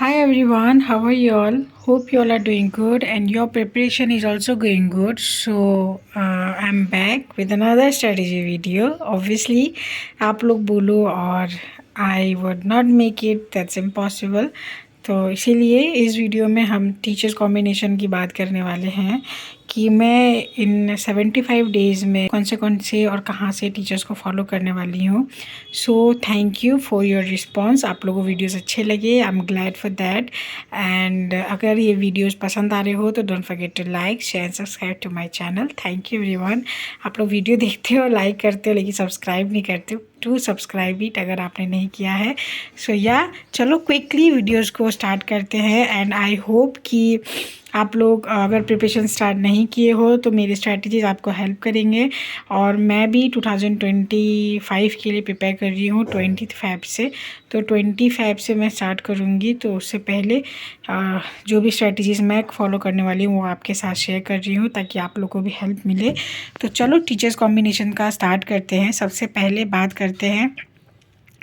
Hi everyone, how are you all? Hope you all are doing good and your preparation is also going good. I'm back with another strategy video. Obviously, आप लोग बोलो और I would not make it, that's impossible. तो इसीलिए इस video में हम teachers combination की बात करने वाले हैं कि मैं इन 75 डेज़ में कौन से और कहाँ से टीचर्स को फॉलो करने वाली हूँ। So thank you for your response. आप लोगों को वीडियोस अच्छे लगे, I am glad for that. And अगर ये वीडियोस पसंद आ रहे हो तो don't forget to like share and subscribe to my channel. Thank you everyone. आप लोग वीडियो देखते हो, लाइक करते हो, लेकिन सब्सक्राइब नहीं करते हो। टू सब्सक्राइब इट अगर आपने नहीं किया है। चलो क्विकली वीडियोस को स्टार्ट करते हैं। एंड आई होप कि आप लोग अगर प्रिपरेशन स्टार्ट नहीं किए हो तो मेरी स्ट्रैटेजीज आपको हेल्प करेंगे। और मैं भी 2025 के लिए प्रिपेयर कर रही हूँ 20 फ़रवरी से। तो 20 फ़रवरी से मैं स्टार्ट करूँगी, तो उससे पहले जो भी स्ट्रैटेजीज़ मैं फॉलो करने वाली हूँ वो आपके साथ शेयर कर रही हूँ ताकि आप लोग को भी हेल्प मिले। तो चलो टीचर्स कॉम्बिनेशन का स्टार्ट करते हैं। सबसे पहले बात करते हैं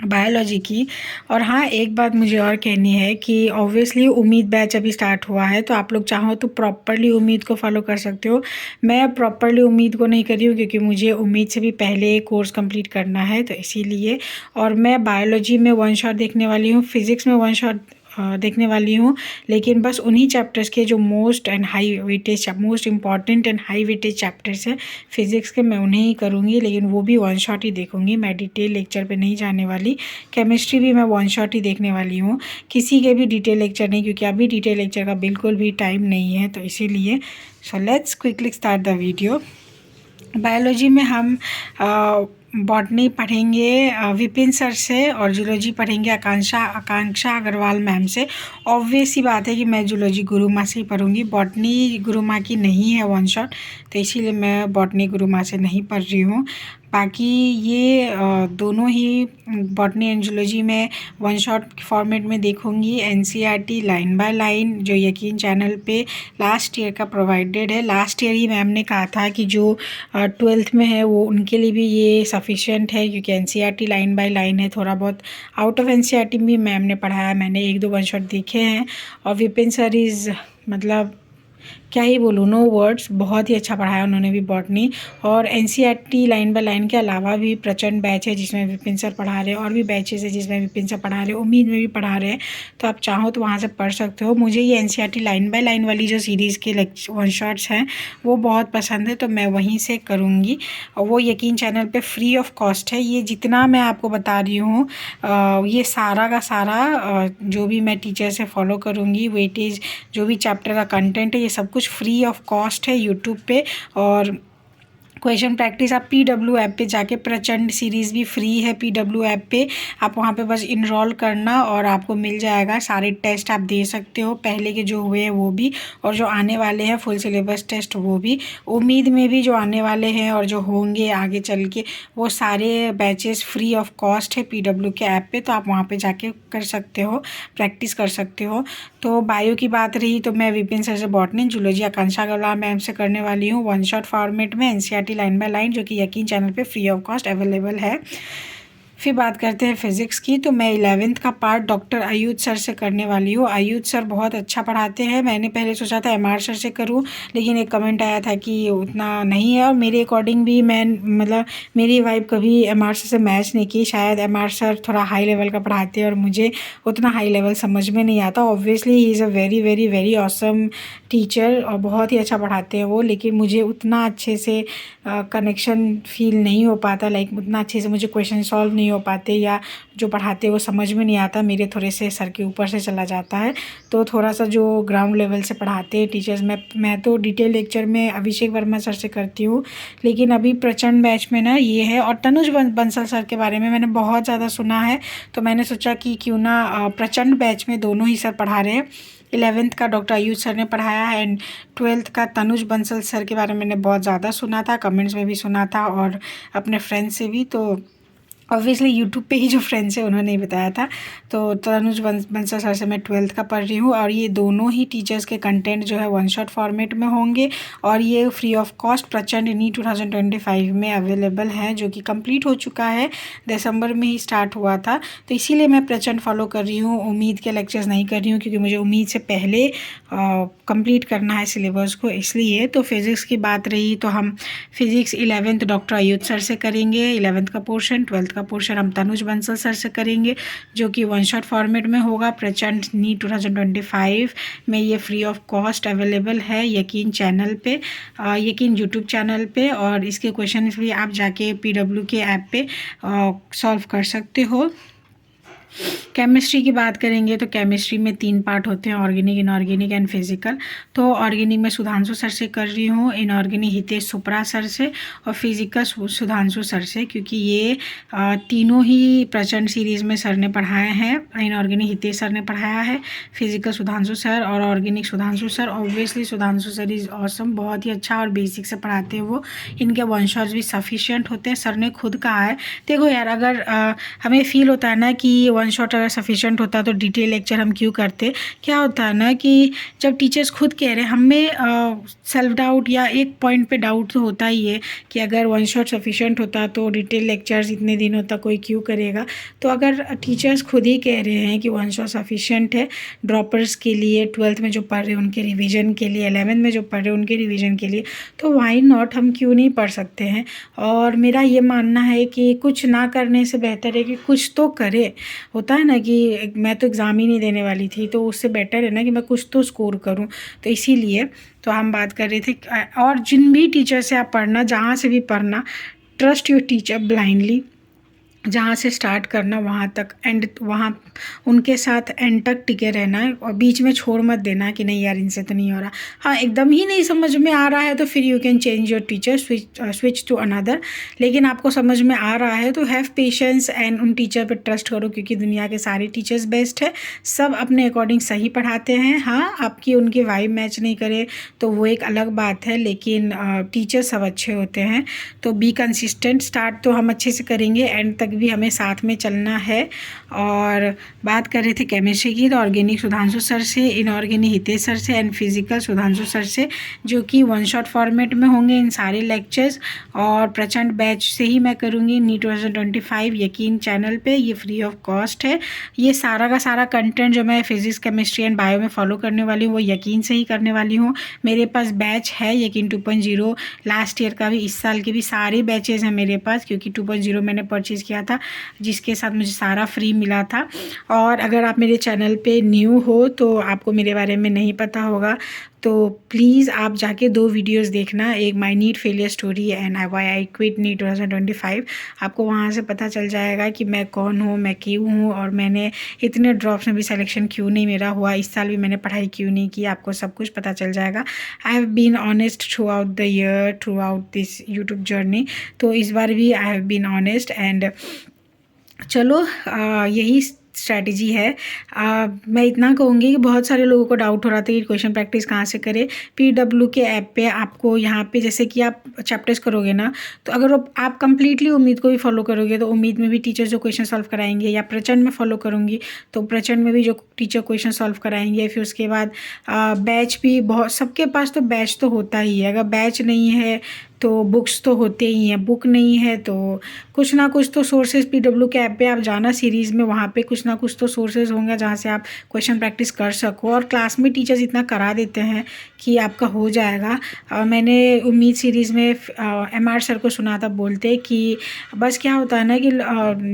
बायोलॉजी की। और हाँ, एक बात मुझे और कहनी है कि ऑब्वियसली उम्मीद बैच अभी स्टार्ट हुआ है, तो आप लोग चाहो तो प्रॉपरली उम्मीद को फॉलो कर सकते हो। मैं प्रॉपरली उम्मीद को नहीं कर रही हूँ क्योंकि मुझे उम्मीद से भी पहले कोर्स कंप्लीट करना है, तो इसीलिए। और मैं बायोलॉजी में वन शॉट देखने वाली हूँ, फिज़िक्स में वन शॉट देखने वाली हूँ, लेकिन बस उन्हीं चैप्टर्स के जो most important and high weightage chapters हैं फिज़िक्स के, मैं उन्हें ही करूँगी, लेकिन वो भी वन शॉट ही देखूँगी। मैं डिटेल लेक्चर पे नहीं जाने वाली। केमिस्ट्री भी मैं वन शॉट ही देखने वाली हूँ, किसी के भी डिटेल लेक्चर नहीं, क्योंकि अभी डिटेल लेक्चर का बिल्कुल भी टाइम नहीं है, तो इसीलिए। So let's quickly start the video. Biology में हम बॉटनी पढ़ेंगे विपिन सर से, और जूलॉजी पढ़ेंगे आकांक्षा अग्रवाल मैम से। ऑब्वियस ही बात है कि मैं जूलॉजी गुरु माँ से ही पढ़ूँगी, बॉटनी गुरु माँ की नहीं है वन शॉट, तो इसीलिए मैं बॉटनी गुरु माँ से नहीं पढ़ रही हूँ। बाकी ये दोनों ही बॉटनी एंड जूलॉजी में वन शॉट फॉर्मेट में देखूँगी। एनसीईआरटी लाइन बाय लाइन जो यकीन चैनल पे लास्ट ईयर का प्रोवाइडेड है। लास्ट ईयर ही मैम ने कहा था कि जो 12th में है वो उनके लिए भी ये सफिशिएंट है, क्योंकि एनसीईआरटी लाइन बाय लाइन है। थोड़ा बहुत आउट ऑफ एनसीईआरटी भी मैम ने पढ़ाया, मैंने एक दो वन शॉट देखे हैं। और विपिन सर इज़ मतलब क्या ही बोलूँ, नो वर्ड्स, बहुत ही अच्छा पढ़ाया उन्होंने भी बॉटनी। और एनसीईआरटी लाइन बाय लाइन के अलावा भी प्रचंड बैच है जिसमें विपिन सर पढ़ा रहे हैं, और भी बैचेस है जिसमें विपिन सर पढ़ा रहे हैं, उम्मीद में भी पढ़ा रहे हैं, तो आप चाहो तो वहाँ से पढ़ सकते हो। मुझे ये एनसीईआरटी लाइन बाय लाइन वाली जो सीरीज़ के वन शॉट्स हैं वो बहुत पसंद है, तो मैं वहीं से करूँगी। और वो यकीन चैनल पर फ्री ऑफ कॉस्ट है। ये जितना मैं आपको बता रही हूँ ये सारा का सारा जो भी मैं टीचर से फॉलो करूँगी, वेटेज जो भी चैप्टर का कंटेंट है, ये सब कुछ फ्री ऑफ कॉस्ट है यूट्यूब पे। और क्वेश्चन प्रैक्टिस आप पीडब्ल्यू ऐप पे जाके, प्रचंड सीरीज़ भी फ्री है पीडब्ल्यू ऐप पे, आप वहाँ पे बस इनरोल करना और आपको मिल जाएगा। सारे टेस्ट आप दे सकते हो, पहले के जो हुए हैं वो भी, और जो आने वाले हैं फुल सिलेबस टेस्ट वो भी, उम्मीद में भी जो आने वाले हैं और जो होंगे आगे चल के, वो सारे बैचेस फ्री ऑफ कॉस्ट है पीडब्ल्यू के ऐप पे, तो आप वहाँ पे जाके कर सकते हो, प्रैक्टिस कर सकते हो। तो बायो की बात रही तो मैं विपिन सर से बॉटनी, जूलॉजी आकांक्षा अग्रवाल मैम से करने वाली हूँ वन शॉट फॉर्मेट में, एनसीईआरटी लाइन बाय लाइन, जो कि यकीन चैनल पे फ्री ऑफ कॉस्ट अवेलेबल है। फिर बात करते हैं फिज़िक्स की, तो मैं 11th का पार्ट डॉक्टर अयूज सर से करने वाली हूँ। अयूज सर बहुत अच्छा पढ़ाते हैं। मैंने पहले सोचा था एमआर सर से करूँ, लेकिन एक कमेंट आया था कि उतना नहीं है, और मेरे अकॉर्डिंग भी मैं मतलब मेरी वाइब कभी एमआर सर से मैच नहीं की। शायद एमआर सर थोड़ा हाई लेवल का पढ़ाते हैं और मुझे उतना हाई लेवल समझ में नहीं आता। Obviously he is a very very very awesome teacher और बहुत ही अच्छा पढ़ाते हैं वो, लेकिन मुझे उतना अच्छे से कनेक्शन फील नहीं हो पाता, लाइक उतना अच्छे से मुझे क्वेश्चन सॉल्व नहीं हो पाते, या जो पढ़ाते वो समझ में नहीं आता, मेरे थोड़े से सर के ऊपर से चला जाता है। तो थोड़ा सा जो ग्राउंड लेवल से पढ़ाते हैं टीचर्स, मैं तो डिटेल लेक्चर में अभिषेक वर्मा सर से करती हूँ, लेकिन अभी प्रचंड बैच में ना ये है। और तनुज बंसल सर के बारे में मैंने बहुत ज़्यादा सुना है, तो मैंने सोचा कि क्यों ना प्रचंड बैच में दोनों ही सर पढ़ा रहे हैं। 11th का डॉक्टर अयूज सर ने पढ़ाया है, एंड 12th का तनुज बंसल सर के बारे में मैंने बहुत ज़्यादा सुना था, कमेंट्स में भी सुना था और अपने फ्रेंड्स से भी। तो ऑब्वियसली यूट्यूब पे ही जो फ्रेंड्स है उन्होंने ही बताया था। तो तनुज बंसल सर से मैं 12th का पढ़ रही हूँ और ये दोनों ही टीचर्स के कंटेंट जो है वन शॉट फॉर्मेट में होंगे और ये फ्री ऑफ कॉस्ट प्रचंड नी 2025 में अवेलेबल है, जो कि कंप्लीट हो चुका है, दिसंबर में ही स्टार्ट हुआ था। तो इसीलिए मैं प्रचंड फॉलो कर रही हूँ, उम्मीद के लेक्चर्स नहीं कर रही हूँ क्योंकि मुझे उम्मीद से पहले कंप्लीट करना है सिलेबस को, इसलिए। तो फिज़िक्स की बात रही तो हम फिज़िक्स 11th डॉक्टर अयुत सर से करेंगे 11th का पोर्शन, 12th का पोर्शन हम तनुज बंसल सर से करेंगे जो कि वन शॉट फॉर्मेट में होगा। प्रचंड नी 2025 में ये फ्री ऑफ कॉस्ट अवेलेबल है, यकीन चैनल पे, यकीन यूट्यूब चैनल पे, और इसके क्वेश्चन भी आप जाके PW के ऐप पे सॉल्व कर सकते हो। केमिस्ट्री की बात करेंगे तो केमिस्ट्री में 3 पार्ट होते हैं, ऑर्गेनिक, इनऑर्गेनिक एंड फिजिकल। तो ऑर्गेनिक में सुधांशु सर से कर रही हूँ, इनऑर्गेनिक हितेश सुप्रा सर से, और फिजिकल सुधांशु सर से, क्योंकि ये तीनों ही प्रचंड सीरीज़ में सर ने पढ़ाए हैं। इनऑर्गेनिक हितेश सर ने पढ़ाया है, फिजिकल सुधांशु सर, और organic Sudhanshu sir. Obviously Sudhanshu sir is awesome, बहुत ही अच्छा और बेसिक से पढ़ाते हैं वो। इनके वन शॉट्स भी सफिशिएंट होते हैं, सर ने खुद कहा है। देखो यार, अगर हमें फील होता है ना कि वन शॉट अगर सफिशिएंट होता तो डिटेल लेक्चर हम क्यों करते। क्या होता है ना कि जब टीचर्स खुद कह रहे हैं, हमें सेल्फ डाउट या एक पॉइंट पे डाउट तो होता ही है कि अगर वन शॉट सफिशिएंट होता तो डिटेल लेक्चर्स इतने दिनों तक कोई क्यों करेगा। तो अगर टीचर्स खुद ही कह रहे हैं कि वन शॉट सफिशिएंट है ड्रॉपर्स के लिए, 12th में जो पढ़ रहे हैं उनके रिविज़न के लिए, 11th में जो पढ़ रहे हैं उनके रिविज़न के लिए, तो वाई नॉट, हम क्यों नहीं पढ़ सकते हैं। और मेरा ये मानना है कि कुछ ना करने से बेहतर है कि कुछ तो करे। होता है ना कि मैं तो एग्ज़ाम ही नहीं देने वाली थी, तो उससे बेटर है ना कि मैं कुछ तो स्कोर करूं। तो इसीलिए तो हम बात कर रहे थे। और जिन भी टीचर से आप पढ़ना, जहाँ से भी पढ़ना, ट्रस्ट योर टीचर ब्लाइंडली, जहाँ से स्टार्ट करना वहाँ तक एंड, वहाँ उनके साथ एंड तक टिके रहना है और बीच में छोड़ मत देना कि नहीं यार इनसे तो नहीं हो रहा। हाँ, एकदम ही नहीं समझ में आ रहा है तो फिर you can change your teacher, switch to another. लेकिन आपको समझ में आ रहा है तो हैव पेशेंस एंड उन टीचर पर ट्रस्ट करो, क्योंकि दुनिया के सारे टीचर्स बेस्ट है, सब अपने अकॉर्डिंग सही पढ़ाते हैं। हाँ, आपकी उनकी वाइब मैच नहीं करे तो वो एक अलग बात है, लेकिन टीचर सब अच्छे होते हैं। तो बी कंसिस्टेंट, स्टार्ट तो हम अच्छे से करेंगे, एंड तक भी हमें साथ में चलना है। और बात कर रहे थे केमिस्ट्री की, तो ऑर्गेनिक सुधांशु सर से, इनऑर्गेनिक हितेश सर से एंड फिजिकल सुधांशु सर से, जो कि वन शॉट फॉर्मेट में होंगे इन सारे लेक्चर्स। और प्रचंड बैच से ही मैं करूँगी नी 2025, यकीन चैनल पे, ये फ्री ऑफ कॉस्ट है। ये सारा का सारा कंटेंट जो मैं फिजिक्स, केमिस्ट्री एंड बायो में फॉलो करने वाली हूँ वो यकीन से ही करने वाली हूँ। मेरे पास बैच है यकीन 2.0, लास्ट ईयर का भी, इस साल के भी सारे बैचेज़ हैं मेरे पास, क्योंकि 2.0 मैंने परचेज़ किया था, जिसके साथ मुझे सारा फ्री मिला था। और अगर आप मेरे चैनल पे न्यू हो तो आपको मेरे बारे में नहीं पता होगा, तो प्लीज़ आप जाके 2 वीडियोस देखना, एक my NEET failure story and why I quit NEET 2025। आपको वहाँ से पता चल जाएगा कि मैं कौन हूँ, मैं क्यों हूँ, और मैंने इतने ड्रॉप्स में भी सिलेक्शन क्यों नहीं मेरा हुआ, इस साल भी मैंने पढ़ाई क्यों नहीं की, आपको सब कुछ पता चल जाएगा। I have been honest throughout the year, throughout this YouTube journey, तो इस बार भी I have been honest. And चलो, यही स्ट्रैटेजी है। मैं इतना कहूँगी कि बहुत सारे लोगों को डाउट हो रहा था कि क्वेश्चन प्रैक्टिस कहाँ से करें। PW के ऐप पे आपको यहाँ पे जैसे कि आप चैप्टर्स करोगे ना, तो अगर आप कंप्लीटली उम्मीद को भी फॉलो करोगे तो उम्मीद में भी टीचर जो क्वेश्चन सॉल्व कराएंगे, या प्रचंड में फॉलो करूँगी तो प्रचंड में भी जो टीचर क्वेश्चन सॉल्व कराएंगे। फिर उसके बाद बैच भी बहुत, सबके पास तो बैच तो होता ही है, अगर बैच नहीं है तो बुक्स तो होते ही हैं, बुक नहीं है तो कुछ ना कुछ तो सोर्सेज, PW के ऐप पे आप जाना सीरीज़ में, वहाँ पे कुछ ना कुछ तो सोर्सेज होंगे जहाँ से आप क्वेश्चन प्रैक्टिस कर सको। और क्लास में टीचर्स इतना करा देते हैं कि आपका हो जाएगा। मैंने उम्मीद सीरीज़ में MR सर को सुना था बोलते कि बस क्या होता है ना कि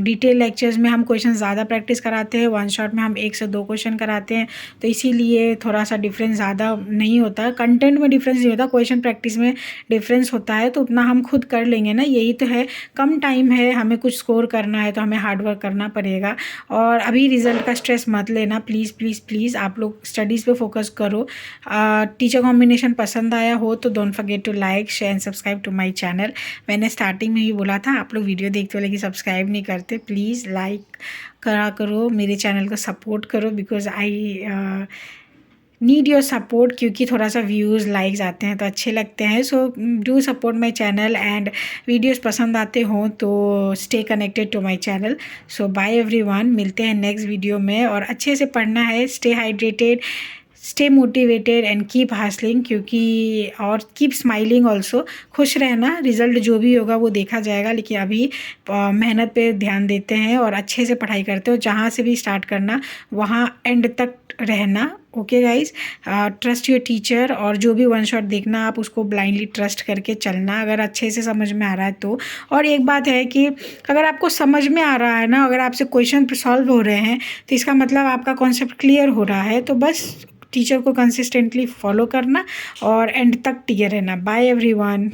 डिटेल लेक्चर्स में हम क्वेश्चन ज़्यादा प्रैक्टिस कराते हैं, वन शॉट में हम 1 से 2 क्वेश्चन कराते हैं, तो इसीलिए थोड़ा सा डिफरेंस ज़्यादा नहीं होता, कंटेंट में डिफरेंस नहीं होता, क्वेश्चन प्रैक्टिस में डिफरेंस होता है। तो उतना हम खुद कर लेंगे ना, यही तो है, कम टाइम है, हमें कुछ स्कोर करना है तो हमें हार्ड वर्क करना पड़ेगा। और अभी रिजल्ट का स्ट्रेस मत लेना, प्लीज़ प्लीज़ प्लीज़, आप लोग स्टडीज़ पे फोकस करो। टीचर कॉम्बिनेशन पसंद आया हो तो don't forget to like, share and subscribe to my channel. मैंने स्टार्टिंग में ही बोला था, आप लोग वीडियो देखते हो लेकिन सब्सक्राइब नहीं करते, प्लीज़ लाइक करा करो, मेरे चैनल को सपोर्ट करो, because I need your support, क्योंकि थोड़ा सा व्यूज़ लाइक्स आते हैं तो अच्छे लगते हैं. So do support my channel and videos पसंद आते हों तो stay connected to my channel. So bye everyone, मिलते हैं नेक्स्ट वीडियो में. और अच्छे से पढ़ना है, stay hydrated, stay motivated and keep hustling, क्योंकि और कीप स्माइलिंग ऑल्सो. खुश रहना, रिजल्ट जो भी होगा वो देखा जाएगा, लेकिन अभी मेहनत पे ध्यान देते हैं और अच्छे से पढ़ाई करते हो. जहाँ से भी स्टार्ट करना वहाँ एंड तक रहना. Okay guys, trust your teacher. और जो भी वन शॉट देखना आप उसको ब्लाइंडली ट्रस्ट करके चलना, अगर अच्छे से समझ में आ रहा है तो. और एक बात है कि अगर आपको समझ में आ रहा है ना, अगर आपसे क्वेश्चन सॉल्व हो रहे हैं तो इसका मतलब आपका कॉन्सेप्ट क्लियर हो रहा है. तो बस टीचर को कंसिस्टेंटली फॉलो करना और एंड तक टिके रहना. Bye everyone.